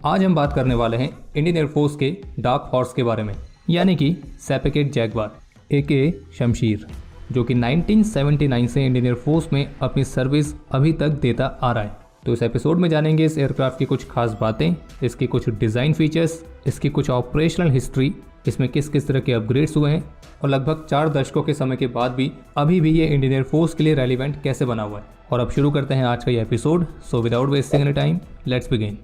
आज हम बात करने वाले हैं इंडियन एयरफोर्स के डार्क हॉर्स के बारे में, यानी कि सैपेकेट जैगवार एके शमशीर, जो कि 1979 से इंडियन एयरफोर्स में अपनी सर्विस अभी तक देता आ रहा है। तो इस एपिसोड में जानेंगे इस एयरक्राफ्ट की कुछ खास बातें, इसकी कुछ डिज़ाइन फीचर्स, इसकी कुछ ऑपरेशनल हिस्ट्री, इसमें किस किस तरह के अपग्रेड्स हुए हैं और लगभग 4 दशकों के समय के बाद भी अभी भी ये इंडियन एयरफोर्स के लिए रेलिवेंट कैसे बना हुआ है। और अब शुरू करते हैं आज का ये episode. So without wasting any time, let's begin.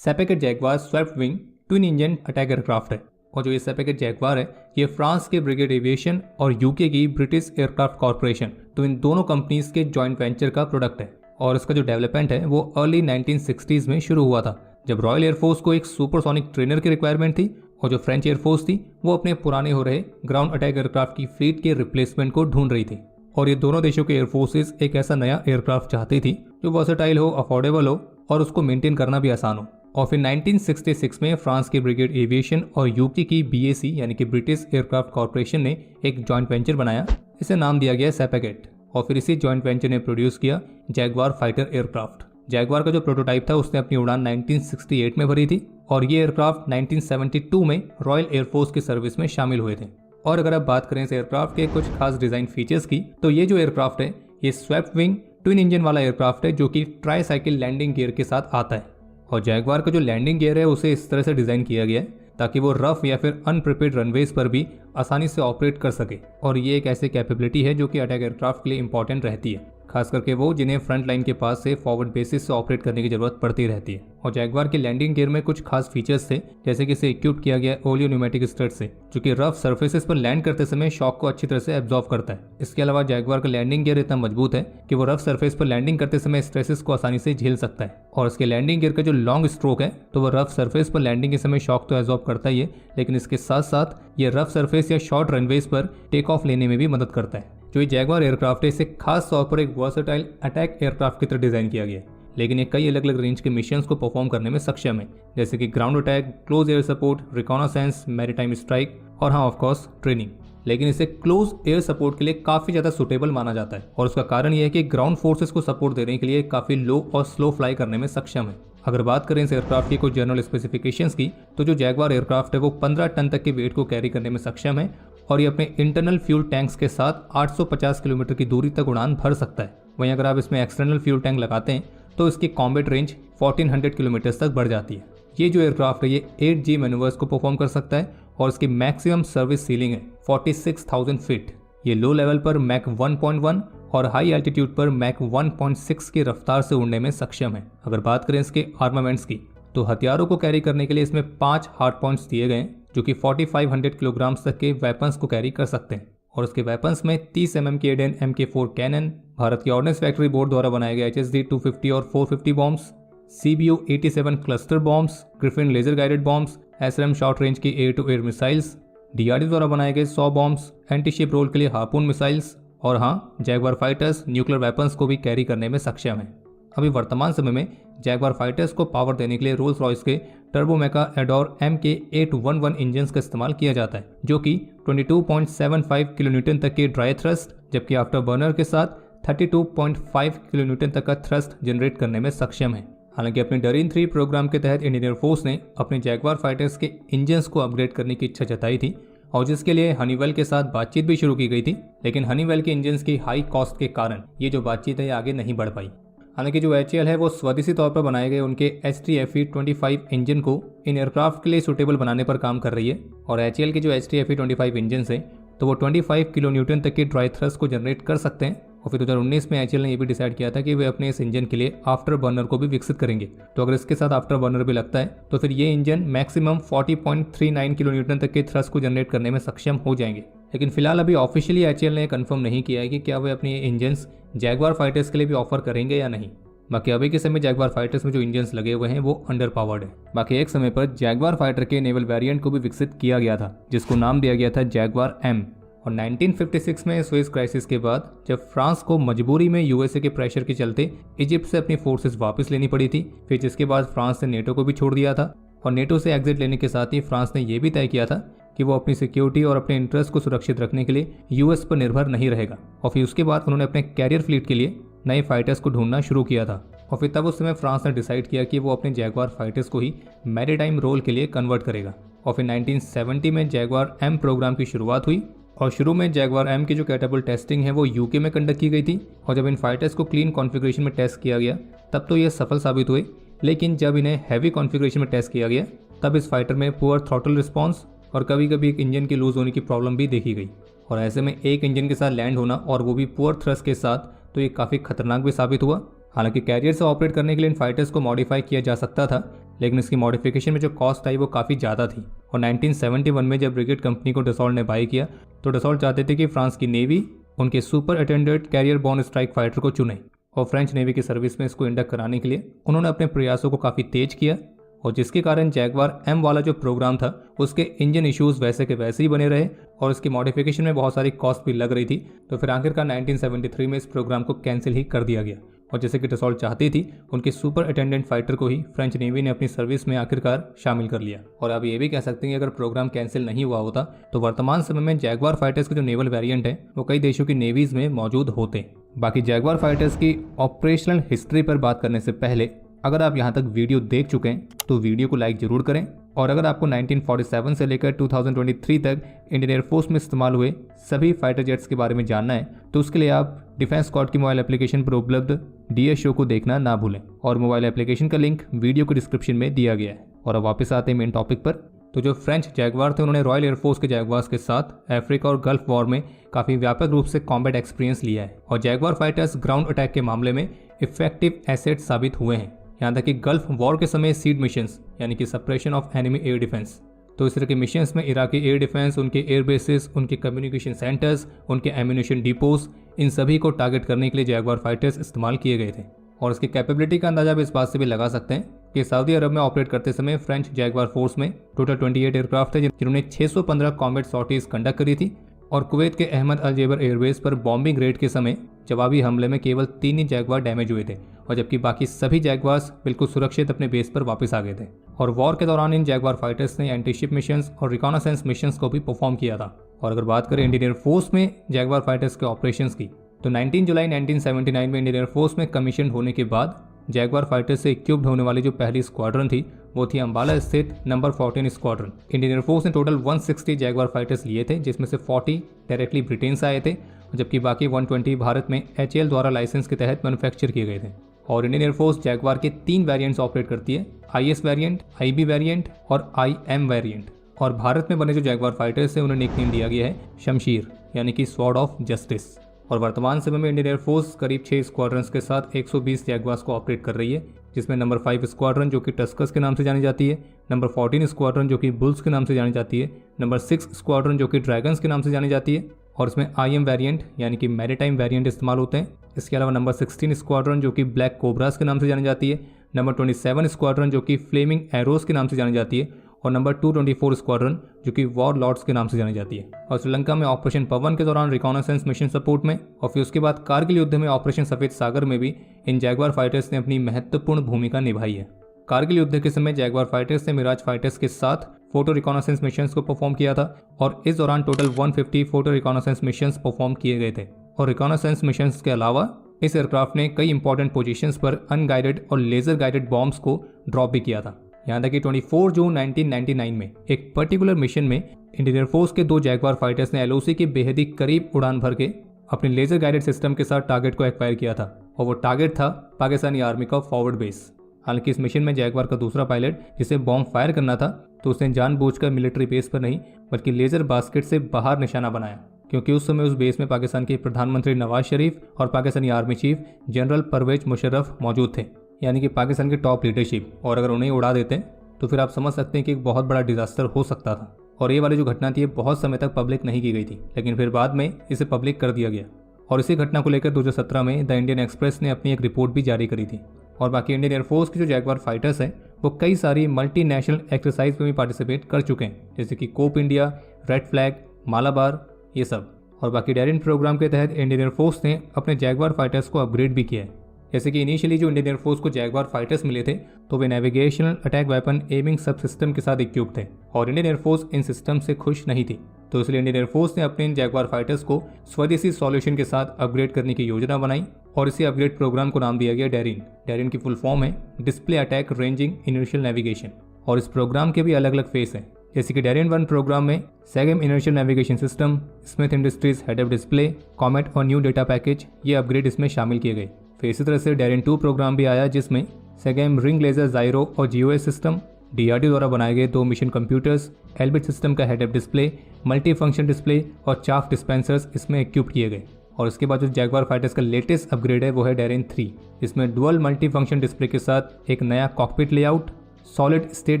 SEPECAT Jaguar swept wing twin engine attack aircraft है, और जो ये सैपेकेट जैगवार है ये फ्रांस के ब्रिगेड एविएशन और यूके की ब्रिटिश एयरक्राफ्ट कॉर्पोरेशन, तो इन दोनों कंपनीज के जॉइंट वेंचर का प्रोडक्ट है। और इसका जो डेवलपमेंट है वो अर्ली 1960s में शुरू हुआ था, जब रॉयल एयरफोर्स को एक सुपरसोनिक ट्रेनर की रिक्वायरमेंट थी और जो फ्रेंच एयरफोर्स थी वो अपने पुराने हो रहे ग्राउंड अटैक एयरक्राफ्ट की फ्लीट के रिप्लेसमेंट को ढूंढ रही थी। और ये दोनों देशों के एयरफोर्सेज एक ऐसा नया एयरक्राफ्ट चाहती थी जो वर्सेटाइल हो, अफोर्डेबल हो और उसको मेंटेन करना भी आसान हो। और फिर 1966 में फ्रांस की ब्रिगेड एविएशन और यूके की बीएसी यानी कि ब्रिटिश एयरक्राफ्ट कॉर्पोरेशन ने एक जॉइंट वेंचर बनाया, इसे नाम दिया गया सैपेकेट। और फिर इसी जॉइंट वेंचर ने प्रोड्यूस किया जैगवार फाइटर एयरक्राफ्ट। जैगवार का जो प्रोटोटाइप था उसने अपनी उड़ान 1968 में भरी थी और ये एयरक्राफ्ट 1972 में रॉयल एयरफोर्स की सर्विस में शामिल हुए थे। और अगर आप बात करें इस एयरक्राफ्ट के कुछ खास डिजाइन फीचर्स की, तो ये जो एयरक्राफ्ट है ये स्वेप्ट विंग ट्विन इंजन वाला एयरक्राफ्ट है जो कि ट्राई साइकिल लैंडिंग गियर के साथ आता है। और जैगवार का जो लैंडिंग गियर है उसे इस तरह से डिज़ाइन किया गया है ताकि वो रफ या फिर अनप्रिपेयर्ड रनवेज पर भी आसानी से ऑपरेट कर सके। और ये एक ऐसी कैपेबिलिटी है जो कि अटैक एयरक्राफ्ट के लिए इंपॉर्टेंट रहती है, खास करके वो जिन्हें फ्रंट लाइन के पास से फॉरवर्ड बेसिस से ऑपरेट करने की जरूरत पड़ती रहती है। और जैगवार के लैंडिंग गियर में कुछ खास फीचर्स थे, जैसे कि इसे इक्विप किया गया ओलियो न्यूमेटिक स्टड से, जो कि रफ सर्फेसेस पर लैंड करते समय शॉक को अच्छी तरह से एब्जॉर्व करता है। इसके अलावा जैगवार का लैंडिंग गियर इतना मजबूत है कि वो रफ सर्फेस पर लैंडिंग करते समय स्ट्रेसेस को आसानी से झेल सकता है। और इसके लैंडिंग गियर का जो लॉन्ग स्ट्रोक है तो वो रफ सर्फेस पर लैंडिंग के समय शॉक तो एब्जॉर्ब करता ही है, लेकिन इसके साथ साथ ये रफ सर्फेस या शॉर्ट रनवेज पर टेक ऑफ लेने में भी मदद करता है। जो ये जैगवार एयरक्राफ्ट है इसे खास तौर पर एक वर्सेटाइल अटैक एयरक्राफ्ट की तरह डिजाइन किया गया है, लेकिन ये कई अलग अलग रेंज के मिशंस को परफॉर्म करने में सक्षम है, जैसे कि ground attack, close air support, reconnaissance, maritime strike और हाँ ऑफ कोर्स ट्रेनिंग। लेकिन इसे क्लोज एयर सपोर्ट के लिए काफी ज्यादा सुटेबल माना जाता है, और उसका कारण यह है कि ग्राउंड फोर्सेस को सपोर्ट देने के लिए काफी लो और स्लो फ्लाई करने में सक्षम है। अगर बात करें इस एयरक्राफ्ट की कुछ जनरल स्पेसिफिकेशंस की, तो जो जैगवार एयरक्राफ्ट है वो 15 टन तक के वेट को कैरी करने में सक्षम है और ये अपने इंटरनल फ्यूल टैंक्स के साथ 850 किलोमीटर की दूरी तक उड़ान भर सकता है। वहीं अगर आप इसमें एक्सटर्नल फ्यूल टैंक लगाते हैं तो इसकी कॉम्बैट रेंज 1400 किलोमीटर तक बढ़ जाती है। ये जो एयरक्राफ्ट है ये 8G मैनूवर्स को परफॉर्म कर सकता है और इसकी मैक्सिमम सर्विस सीलिंग है 46,000 फीट। ये लो लेवल पर मैक 1.1 और हाई एल्टीट्यूड पर मैक 1.6 की रफ्तार से उड़ने में सक्षम है। अगर बात करें इसके आर्मामेंट्स की, तो हथियारों को कैरी करने के लिए इसमें 5 हार्ड पॉइंट्स दिए गए हैं जो कि 4500 किलोग्राम तक के वेपन्स को कैरी कर सकते हैं। और उसके वेपन्स में 30 mm के एडेन MK4 कैनन, भारत की ऑर्डिनेंस फैक्ट्री बोर्ड द्वारा बनाए गए HSD 250 और 450 bombs, CBU 87 cluster bombs, Griffin laser guided bombs, SRM short range की air to air missiles, DRD द्वारा बनाए गए 100 बॉम्ब्स, एंटी शिप रोल के लिए हार्पून मिसाइल्स और हाँ जैगवार फाइटर्स न्यूक्लियर वेपन्स को भी कैरी करने में सक्षम है। अभी वर्तमान समय में जैगवार फाइटर्स को पावर देने के लिए रोल्स रॉयस के टर्बोमेका एडोर MK811 इंजन्स का इस्तेमाल किया जाता है, जो कि 22.75 किलोन्यूटन तक के ड्राई थ्रस्ट जबकि आफ्टर बर्नर के साथ 32.5 किलोन्यूटन तक का थ्रस्ट जनरेट करने में सक्षम है। हालांकि अपने डरीन 3 प्रोग्राम के तहत इंडियन एयरफोर्स ने अपने जैगवार फाइटर्स के इंजन्स को अपग्रेड करने की इच्छा जताई थी और जिसके लिए हनीवेल के साथ बातचीत भी शुरू की गई थी, लेकिन हनीवेल के इंजन्स की हाई कॉस्ट के कारण ये जो बातचीत है ये आगे नहीं बढ़ पाई। हालांकि जो HAL है वो स्वदेशी तौर पर बनाए गए उनके HTFE-25 इंजन को इन एयरक्राफ्ट के लिए सूटेबल बनाने पर काम कर रही है। और HAL के जो HTFE-25 इंजन हैं तो वो 25 किलो न्यूटन तक के ड्राई थ्रस्ट को जनरेट कर सकते हैं। और फिर 2019 में HAL ने ये भी डिसाइड किया था कि वे अपने इस इंजन के लिए आफ्टर बर्नर को भी विकसित करेंगे। तो अगर इसके साथ आफ्टर बर्नर भी लगता है तो फिर ये इंजन मैक्सिमम 40.39 किलो न्यूटन तक के थ्रस्ट को जनरेट करने में सक्षम हो जाएंगे। लेकिन फिलहाल अभी ऑफिशियली HAL ने कंफर्म नहीं किया है कि क्या वे अपने इंजन्स जैगवार फाइटर्स के लिए भी ऑफर करेंगे या नहीं। बाकी अभी के समय जैगवार फाइटर्स में जो इंजन्स लगे हुए हैं वो अंडर पावर्ड है। बाकी एक समय पर जैगवार फाइटर के नेवल वेरिएंट को भी विकसित किया गया था जिसको नाम दिया गया था जैगवार M। और 1956 में स्वेज क्राइसिस के बाद जब फ्रांस को मजबूरी में यूएसए के प्रेशर के चलते इजिप्ट से अपनी फोर्सेस वापस लेनी पड़ी थी, फिर जिसके बाद फ्रांस ने नेटो को भी छोड़ दिया था और नेटो से एग्जिट लेने के साथ ही फ्रांस ने यह भी तय किया था कि वो अपनी सिक्योरिटी और अपने इंटरेस्ट को सुरक्षित रखने के लिए यूएस पर निर्भर नहीं रहेगा। और फिर उसके बाद उन्होंने अपने कैरियर फ्लीट के लिए नए फाइटर्स को ढूंढना शुरू किया था। और फिर तब उस समय फ्रांस ने डिसाइड किया कि वो अपने जैगवार फाइटर्स को ही मैरीटाइम रोल के लिए कन्वर्ट करेगा। और फिर 1970 में जैगवार एम प्रोग्राम की शुरुआत हुई। और शुरू में जैगवार एम की जो कैटेबल टेस्टिंग है वो यूके में कंडक्ट की गई थी। और जब इन फाइटर्स को क्लीन कॉन्फ़िगरेशन में टेस्ट किया गया तब तो ये सफल साबित हुए, लेकिन जब इन्हें हैवी कॉन्फ़िगरेशन में टेस्ट किया गया तब इस फाइटर में पुअर थ्रॉटल रिस्पॉन्स और कभी कभी एक इंजन के लूज होने की प्रॉब्लम भी देखी गई। और ऐसे में एक इंजन के साथ लैंड होना और वो भी पुअर थ्रस्ट के साथ, तो ये काफ़ी खतरनाक भी साबित हुआ। हालांकि कैरियर से ऑपरेट करने के लिए इन फाइटर्स को मॉडिफाई किया जा सकता था, लेकिन इसकी मॉडिफिकेशन में जो कॉस्ट आई वो काफ़ी ज़्यादा थी। और 1971 में जब ब्रिगेड कंपनी को डसॉल्ट ने बाई किया तो डसॉल्ट चाहते थे कि फ्रांस की नेवी उनके super attendant carrier borne strike fighter को चुने। और फ्रेंच नेवी की सर्विस में इसको इंडक्ट कराने के लिए उन्होंने अपने प्रयासों को काफ़ी तेज किया, और जिसके कारण जैगवार एम वाला जो प्रोग्राम था उसके इंजन इश्यूज वैसे के वैसे ही बने रहे और इसकी मॉडिफिकेशन में बहुत सारी कॉस्ट भी लग रही थी। तो फिर आखिरकार 1973 में इस प्रोग्राम को कैंसिल ही कर दिया गया। और जैसे कि डसॉल्ट चाहती थी, उनके सुपर अटेंडेंट फाइटर को ही फ्रेंच नेवी ने अपनी सर्विस में आखिरकार शामिल कर लिया। और आप ये भी कह सकते हैं कि अगर प्रोग्राम कैंसिल नहीं हुआ होता तो वर्तमान समय में जैगवार फाइटर्स के जो नेवल वेरिएंट है वो कई देशों की नेवीज में मौजूद होते। बाकी जैगवार फाइटर्स की ऑपरेशनल हिस्ट्री पर बात करने से पहले अगर आप यहाँ तक वीडियो देख चुके हैं तो वीडियो को लाइक जरूर करें। और अगर आपको 1947 से लेकर 2023 तक इंडियन एयरफोर्स में इस्तेमाल हुए सभी फाइटर जेट्स के बारे में जानना है तो उसके लिए आप डिफेंस स्क्वाड की मोबाइल एप्लीकेशन पर उपलब्ध डीएस शो को देखना ना भूलें। और मोबाइल एप्लीकेशन का लिंक वीडियो के डिस्क्रिप्शन में दिया गया है। और अब वापस आते हैं मेन टॉपिक पर। तो जो फ्रेंच जैगवार थे उन्होंने रॉयल एयरफोर्स के जैगवार्स के साथ अफ्रीका और गल्फ वॉर में काफ़ी व्यापक रूप से कॉम्बैट एक्सपीरियंस लिया है। और जैगवार फाइटर्स ग्राउंड अटैक के मामले में इफेक्टिव एसेट साबित हुए हैं। यहाँ तक कि गल्फ वॉर के समय सीड मिशंस यानी कि suppression of enemy air defence, तो इस तरह के मिशंस में इराकी एयर डिफेंस, उनके एयर बेसिस, उनके कम्युनिकेशन सेंटर्स, उनके एम्यूनेशन डिपोज, इन सभी को टारगेट करने के लिए जैगवार फाइटर्स इस्तेमाल किए गए थे। और इसकी कैपेबिलिटी का अंदाजा भी इस बात से भी लगा सकते हैं कि सऊदी अरब में ऑपरेट करते समय फ्रेंच जैगवार फोर्स में टोटल 28 एयरक्राफ्ट थे जिन्होंने 615 कॉम्बैट सॉर्टीज कंडक्ट करी थी। और कुवैत के अहमद अल जेबर एयरबेस पर बॉम्बिंग रेड के समय जवाबी हमले में केवल 3 ही जैगवार डैमेज हुए थे, और जबकि बाकी सभी जैगवार्स बिल्कुल सुरक्षित अपने बेस पर वापस आ गए थे। और वॉर के दौरान इन जैगवार फाइटर्स ने एंटीशिप मिशंस और रिकॉनासेंस मिशंस को भी परफॉर्म किया था। और अगर बात करें इंडियन एयरफोर्स में जैगवार फाइटर्स के ऑपरेशंस की, तो 19 जुलाई 1979 में इंडियन एयरफोर्स में कमीशन होने के बाद जैगवार फाइटर से इक्विप्ड होने वाली जो पहली स्क्वाड्रन थी वो थी अंबाला स्थित नंबर 14 स्क्वाड्रन। इंडियन एयरफोर्स ने टोटल 160 जैगवार फाइटर्स लिए थे, जिसमें से 40 डायरेक्टली ब्रिटेन से आए थे, जबकि बाकी 120 भारत में HAL द्वारा लाइसेंस के तहत मैन्युफैक्चर किए गए थे। और इंडियन एयरफोर्स जैगवार के 3 वेरिएंट्स ऑपरेट करती है, IS वेरिएंट, IB वेरिएंट और IM वेरिएंट। और भारत में बने जो जैगवार फाइटर्स हैं उन्हें निकनेम दिया गया है शमशीर यानी कि स्वॉर्ड ऑफ जस्टिस। और वर्तमान समय में इंडियन एयरफोर्स करीब 6 स्क्वाड्रंस के साथ 120 जैगवार्स को ऑपरेट कर रही है, जिसमें नंबर 5 स्क्वाड्रन जो कि टस्कर्स के नाम से जानी जाती है, नंबर 14 स्क्वाड्रन जो कि बुल्स के नाम से जानी जाती है, नंबर 6 स्क्वाड्रन जो कि ड्रैगन्स के नाम से जानी जाती है, और इसमें IM वेरिएंट यानी कि मैरीटाइम वेरिएंट इस्तेमाल होते हैं। इसके अलावा नंबर 16 स्क्वाड्रन जो कि ब्लैक कोबरास के नाम से जानी जाती है, नंबर 27 स्क्वाड्रन जो कि फ्लेमिंग एरोस के नाम से जानी जाती है, और नंबर 224 स्क्वाड्रन जो कि वॉर लॉर्ड्स के नाम से जानी जाती है। और श्रीलंका में ऑपरेशन पवन के दौरान रिकॉनासेंस मिशन सपोर्ट में, और फिर उसके बाद कारगिल युद्ध में ऑपरेशन सफेद सागर में भी इन जैगवार फाइटर्स ने अपनी महत्वपूर्ण भूमिका निभाई है। कारगिल युद्ध के समय जैगवार फाइटर्स ने मिराज फाइटर्स के साथ फोटो रिकॉनासेंस मिशंस को परफॉर्म किया था, और इस दौरान टोटल 150 फोटो रिकॉनासेंस मिशंस परफॉर्म किए गए थे। और रिकॉनासेंस मिशंस के अलावा इस एयरक्राफ्ट ने कई इंपॉर्टेंट पोजीशंस पर अनगाइडेड और लेजर गाइडेड बॉम्ब्स को ड्रॉप भी किया था। यहाँ तक कि 24 जून 1999 में एक पर्टिकुलर मिशन में इंडियन एयरफोर्स के 2 जैगवार फाइटर्स ने LOC के बेहद ही करीब उड़ान भर के अपने लेजर गाइडेड सिस्टम के साथ टारगेट को एक्वायर किया था, और वो टारगेट था पाकिस्तानी आर्मी का फॉरवर्ड बेस। हालांकि इस मिशन में जैगवार का दूसरा पायलट जिसे बॉम्ब फायर करना था तो उसने जानबूझकर मिलिट्री बेस पर नहीं बल्कि लेजर बास्केट से बाहर निशाना बनाया, क्योंकि उस समय उस बेस में पाकिस्तान के प्रधानमंत्री नवाज शरीफ और Pakistani army chief general Parvez Musharraf मौजूद थे, यानी कि पाकिस्तान की टॉप लीडरशिप। और अगर उन्हें उड़ा देते तो फिर आप समझ सकते हैं कि एक बहुत बड़ा डिजास्टर हो सकता था। और ये वाली जो घटना थी बहुत समय तक पब्लिक नहीं की गई थी, लेकिन फिर बाद में इसे पब्लिक कर दिया गया। और इसी घटना को लेकर 2017 में द इंडियन एक्सप्रेस ने अपनी एक रिपोर्ट भी जारी करी थी। और बाकी इंडियन एयरफोर्स के जो जैगवार फाइटर्स हैं वो कई सारी मल्टीनेशनल एक्सरसाइज में भी पार्टिसिपेट कर चुके हैं, जैसे कि Cope India, red flag, Malabar, ये सब। और बाकी डेरिन प्रोग्राम के तहत इंडियन एयरफोर्स ने अपने जैगवार फाइटर्स को अपग्रेड भी किया है। जैसे कि इनिशियली जो इंडियन एयरफोर्स को जैगवार फाइटर्स मिले थे तो वे नेविगेशनल अटैक वेपन एमिंग सब सिस्टम के साथ इक्विप्ड थे और इंडियन एयरफोर्स इन सिस्टम से खुश नहीं थी। तो इसलिए इंडियन एयरफोर्स ने अपने इन जैगवार फाइटर्स को स्वदेशी सॉल्यूशन के साथ अपग्रेड करने की योजना बनाई और इसी अपग्रेड प्रोग्राम को नाम दिया गया डेरिन। डेरिन की फुल फॉर्म है display attack ranging inertial navigation और इस प्रोग्राम के भी अलग अलग फेस हैं। जैसे कि डेरिन 1 प्रोग्राम में SAGEM inertial navigation system, Smiths Industries head up display, COMED और न्यू डेटा पैकेज, ये अपग्रेड इसमें शामिल किए गए। फिर इसी तरह से डेरिन 2 प्रोग्राम भी आया जिसमें सेगम रिंग लेजर जायरो और जीओएस सिस्टम, डीआरडीओ द्वारा बनाए गए 2 मिशन कंप्यूटर्स, एल्बिट सिस्टम का head up display, multi function display और चाफ डिस्पेंसर्स इसमें इक्विप किए गए। और इसके बाद जो जैगवार फाइटर्स का लेटेस्ट अपग्रेड है वो है डेरिन 3, जिसमें डुअल मल्टी फंक्शन डिस्प्ले के साथ एक नया cockpit layout, solid state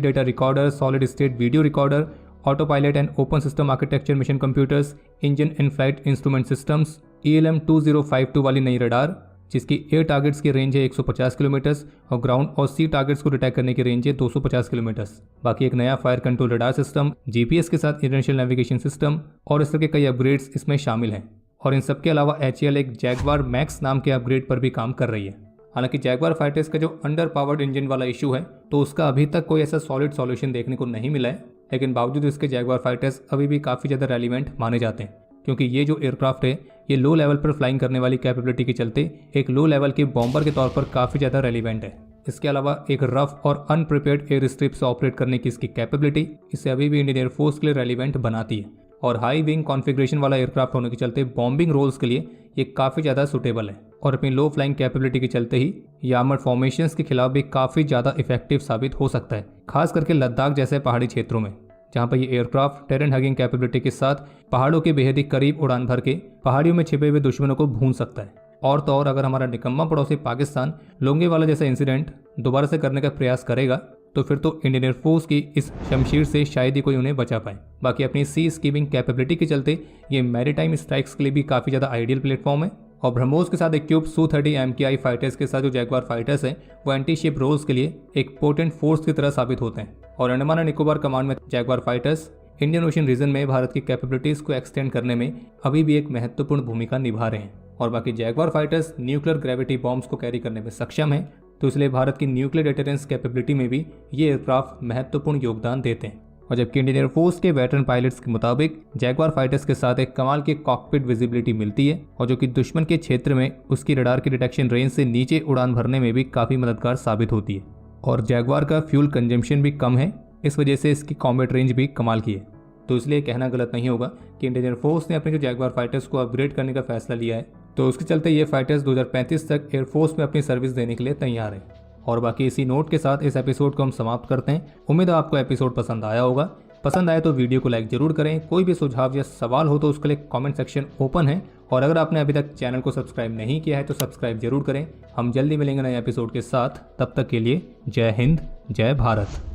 data recorder, solid state video recorder, auto pilot and open system architecture mission computers, engine in flight instrument systems, ELM 2052 वाली नई रडार जिसकी एयर टारगेट्स की range है 150 kilometres और ग्राउंड और सी टारगेट्स को detect करने की रेंज है 250 किलोमीटर्स। बाकी एक नया fire control radar system, GPS के साथ इनर्शियल नेविगेशन सिस्टम और इस तरह के कई अपग्रेड्स इसमें शामिल हैं। और इन सब के अलावा HAL एक जैगवार मैक्स नाम के अपग्रेड पर भी काम कर रही है। हालांकि जैगवार फाइटर्स का जो अंडर पावर्ड इंजन वाला इशू है तो उसका अभी तक कोई ऐसा सॉलिड सॉल्यूशन देखने को नहीं मिला है, लेकिन बावजूद इसके जैगवार फाइटर्स अभी भी काफ़ी ज़्यादा रेलिवेंट माने जाते हैं क्योंकि ये जो एयरक्राफ्ट है ये लो लेवल पर फ्लाइंग करने वाली कैपेबिलिटी के चलते एक लो लेवल के बॉम्बर के तौर पर काफ़ी ज़्यादा रेलिवेंट है। इसके अलावा एक रफ और अनप्रिपेयर्ड एयर स्ट्रिप से ऑपरेट करने की इसकी कैपेबिलिटी इसे अभी भी इंडियन एयरफोर्स के लिए रेलिवेंट बनाती है और हाई विंग कॉन्फ़िगरेशन वाला एयरक्राफ्ट होने के चलते बॉम्बिंग रोल्स के लिए ये काफ़ी ज़्यादा सुटेबल है और अपनी लो फ्लाइंग कैपेबिलिटी के चलते ही ये आर्मर्ड फॉर्मेशंस के खिलाफ भी काफ़ी ज़्यादा इफेक्टिव साबित हो सकता है, खास करके लद्दाख जैसे पहाड़ी क्षेत्रों में जहाँ पर ये एयरक्राफ्ट टेरेन हगिंग कैपेबिलिटी के साथ पहाड़ों के बेहद ही करीब उड़ान भर के पहाड़ियों में छिपे हुए दुश्मनों को भून सकता है। और तो और अगर हमारा निकम्मा पड़ोसी पाकिस्तान लोंगेवाला जैसा इंसिडेंट दोबारा से करने का प्रयास करेगा तो फिर तो इंडियन एयरफोर्स की इस शमशीर से शायद ही कोई उन्हें बचा पाए। बाकी अपनी सी स्कीमिंग कैपेबिलिटी के चलते ये मैरीटाइम स्ट्राइक्स के लिए भी काफ़ी ज़्यादा आइडियल प्लेटफॉर्म है और ब्रह्मोस के साथ इक्विप Su-30 MKI फाइटर्स के साथ जो जैगवार फाइटर्स हैं वो एंटी शिप रोल्स के लिए एक पोटेंट फोर्स की तरह साबित होते हैं। और अंडमान एंड निकोबार कमांड में jaguar fighters Indian Ocean region में भारत की कैपेबिलिटीज़ को एक्सटेंड करने में अभी भी एक महत्वपूर्ण भूमिका निभा रहे हैं। और बाकी Jaguar fighters nuclear gravity bombs को कैरी करने में सक्षम है तो इसलिए भारत की न्यूक्लियर डिटरेंस कैपेबिलिटी में भी ये एयरक्राफ्ट महत्वपूर्ण योगदान देते हैं। और जबकि इंडियन एयरफोर्स के वेटरन पायलट्स के मुताबिक जैगवार फाइटर्स के साथ एक कमाल की कॉकपिट विजिबिलिटी मिलती है और जो कि दुश्मन के क्षेत्र में उसकी रडार की डिटेक्शन रेंज से नीचे उड़ान भरने में भी काफ़ी मददगार साबित होती है। और जैगवार का फ्यूल कंजम्पशन भी कम है, इस वजह से इसकी कॉम्बैट रेंज भी कमाल की है। तो इसलिए कहना गलत नहीं होगा कि इंडियन एयरफोर्स ने अपने जो जैगवार फाइटर्स को अपग्रेड करने का फैसला लिया है तो उसके चलते ये फाइटर्स 2035 तक एयरफोर्स में अपनी सर्विस देने के लिए तैयार है। और बाकी इसी नोट के साथ इस एपिसोड को हम समाप्त करते हैं। उम्मीद है आपको एपिसोड पसंद आया होगा। पसंद आए तो वीडियो को लाइक जरूर करें। कोई भी सुझाव या सवाल हो तो उसके लिए कमेंट सेक्शन ओपन है और अगर आपने अभी तक चैनल को सब्सक्राइब नहीं किया है तो सब्सक्राइब जरूर करें। हम जल्दी मिलेंगे नए एपिसोड के साथ, तब तक के लिए जय हिंद, जय भारत।